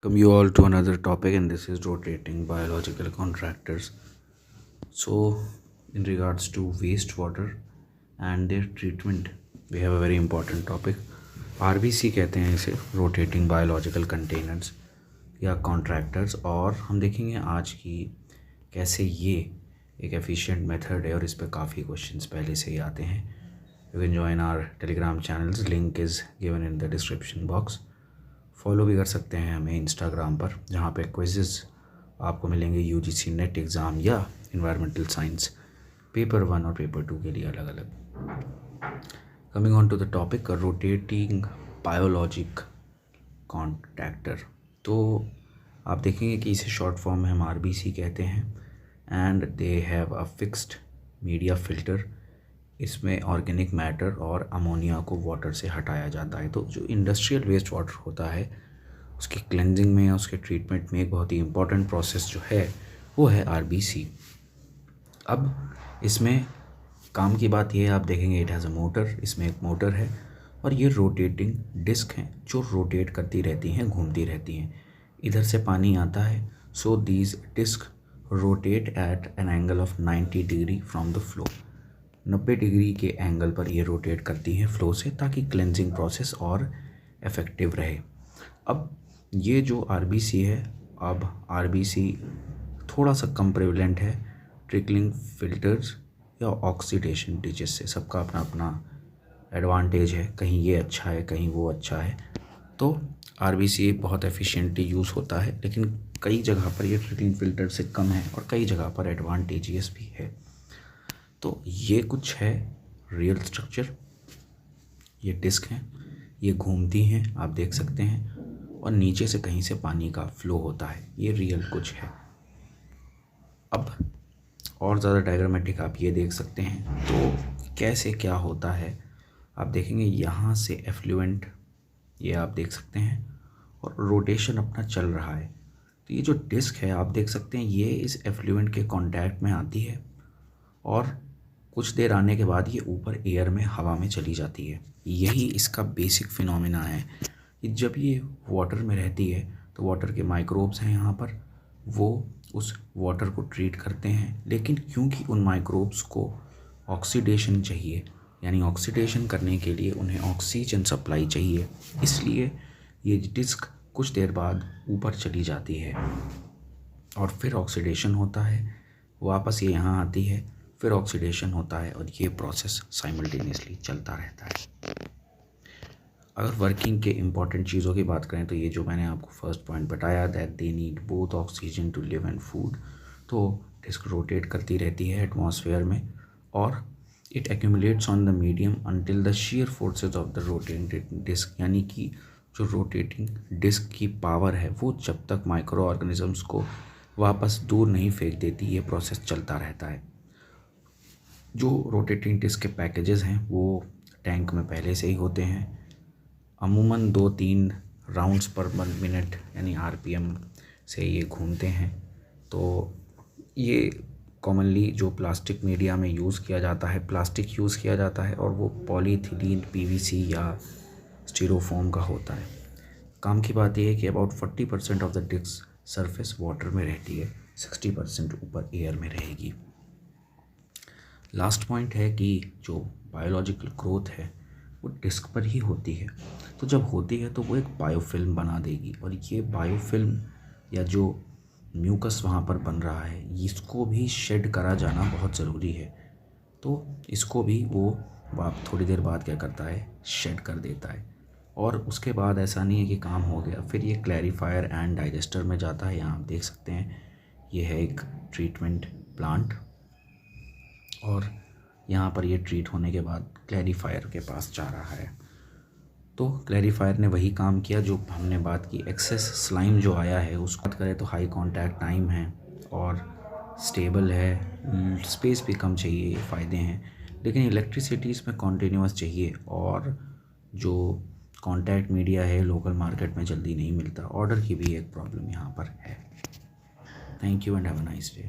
Welcome you all to another topic, and this is rotating biological contractors. So, in regards to wastewater and their treatment, we have a very important topic. RBC कहते हैं इसे, rotating biological containers या contractors, और हम देखेंगे आज की कैसे ये एक एफिशिएंट मेथड है और इस पर काफ़ी क्वेश्चंस पहले से ही आते हैं. You can join our Telegram channels, link is given in the description box. Follow भी कर सकते हैं हमें इंस्टाग्राम पर, जहाँ पे क्विज़ेस आपको मिलेंगे यूजीसी नेट एग्ज़ाम या इन्वायरमेंटल साइंस पेपर 1 और पेपर 2 के लिए अलग अलग. Coming on to the topic, rotating biologic contractor. तो आप देखेंगे कि इसे शॉर्ट फॉर्म में हम आरबीसी कहते हैं, and they have a fixed media filter. इसमें ऑर्गेनिक मैटर और अमोनिया को वाटर से हटाया जाता है. तो जो इंडस्ट्रियल वेस्ट वाटर होता है उसकी क्लेंजिंग में या उसके ट्रीटमेंट में एक बहुत ही इंपॉर्टेंट प्रोसेस जो है वो है आरबीसी. अब इसमें काम की बात ये है, आप देखेंगे इट हैज़ अ मोटर. इसमें एक मोटर है और ये रोटेटिंग डिस्क हैं जो रोटेट करती रहती हैं, घूमती रहती हैं. इधर से पानी आता है, so these disc rotate at an angle of 90 degree from the flow. 90 degree के एंगल पर ये रोटेट करती हैं फ्लो से, ताकि क्लेंजिंग प्रोसेस और इफ़ेक्टिव रहे. अब ये जो आरबीसी है, अब आरबीसी थोड़ा सा कम प्रेवलेंट है ट्रिकलिंग फिल्टर्स या ऑक्सीडेशन डिचेस से. सबका अपना अपना एडवांटेज है, कहीं ये अच्छा है कहीं वो अच्छा है. तो आरबीसी बहुत एफिशिएंटली यूज़ होता है, लेकिन कई जगह पर ये ट्रिकलिंग फिल्टर से कम है और कई जगह पर एडवांटेजियस भी है. तो ये कुछ है रियल स्ट्रक्चर. ये डिस्क हैं, ये घूमती हैं, आप देख सकते हैं, और नीचे से कहीं से पानी का फ्लो होता है. ये रियल कुछ है. अब और ज़्यादा डायग्रामेटिक आप ये देख सकते हैं. तो कैसे क्या होता है आप देखेंगे, यहाँ से एफ्लुएंट ये आप देख सकते हैं और रोटेशन अपना चल रहा है. तो ये जो डिस्क है आप देख सकते हैं, ये इस एफ्लुएंट के कांटेक्ट में आती है और कुछ देर आने के बाद ये ऊपर एयर में, हवा में चली जाती है. यही इसका बेसिक फिनोमेना है कि जब ये वाटर में रहती है तो वाटर के माइक्रोब्स हैं यहाँ पर, वो उस वाटर को ट्रीट करते हैं. लेकिन क्योंकि उन माइक्रोब्स को ऑक्सीडेशन चाहिए, यानी ऑक्सीडेशन करने के लिए उन्हें ऑक्सीजन सप्लाई चाहिए, इसलिए ये डिस्क कुछ देर बाद ऊपर चली जाती है और फिर ऑक्सीडेशन होता है, वापस ये यहाँ आती है, फिर ऑक्सीडेशन होता है, और ये प्रोसेस साइमल्टेनियसली चलता रहता है. अगर वर्किंग के इम्पॉर्टेंट चीज़ों की बात करें तो ये जो मैंने आपको फर्स्ट पॉइंट बताया, that they need both oxygen to live and food. तो डिस्क रोटेट करती रहती है एटमॉस्फेयर में, और it accumulates on the medium until the shear forces of the rotating disc. यानी कि जो रोटेटिंग डिस्क की पावर है वो जब तक माइक्रो ऑर्गेनिजम्स को वापस दूर नहीं फेंक देती, ये प्रोसेस चलता रहता है. जो रोटेटिंग डिस्क के पैकेजेस हैं वो टैंक में पहले से ही होते हैं. अमूमन 2-3 राउंड्स पर मिनट यानी आरपीएम से ये घूमते हैं. तो ये कॉमनली जो प्लास्टिक मीडिया में यूज़ किया जाता है, प्लास्टिक यूज़ किया जाता है, और वो पॉलीथिलीन, पीवीसी या स्टीरोफोम का होता है. काम की बात यह है कि about 40% of the disc surface water में रहती है, 60% ऊपर एयर में रहेगी. लास्ट पॉइंट है कि जो बायोलॉजिकल ग्रोथ है वो डिस्क पर ही होती है. तो जब होती है तो वो एक बायोफिल्म बना देगी, और ये बायोफिल्म या जो म्यूकस वहाँ पर बन रहा है, इसको भी शेड करा जाना बहुत ज़रूरी है. तो इसको भी वो आप थोड़ी देर बाद क्या करता है, शेड कर देता है. और उसके बाद ऐसा नहीं है कि काम हो गया, फिर ये क्लैरिफायर एंड डाइजेस्टर में जाता है. यहाँ आप देख सकते हैं ये है एक ट्रीटमेंट प्लांट, और यहाँ पर ये ट्रीट होने के बाद क्लैरिफायर के पास जा रहा है. तो क्लैरिफायर ने वही काम किया जो हमने बात की, एक्सेस स्लाइम जो आया है उसको बात करें तो हाई कांटेक्ट टाइम है और स्टेबल है, स्पेस भी कम चाहिए, ये फ़ायदे हैं. लेकिन इलेक्ट्रिसिटी इसमें कॉन्टीन्यूअस चाहिए, और जो कांटेक्ट मीडिया है लोकल मार्केट में जल्दी नहीं मिलता. ऑर्डर की भी एक प्रॉब्लम यहाँ पर है. Thank you and have a nice day.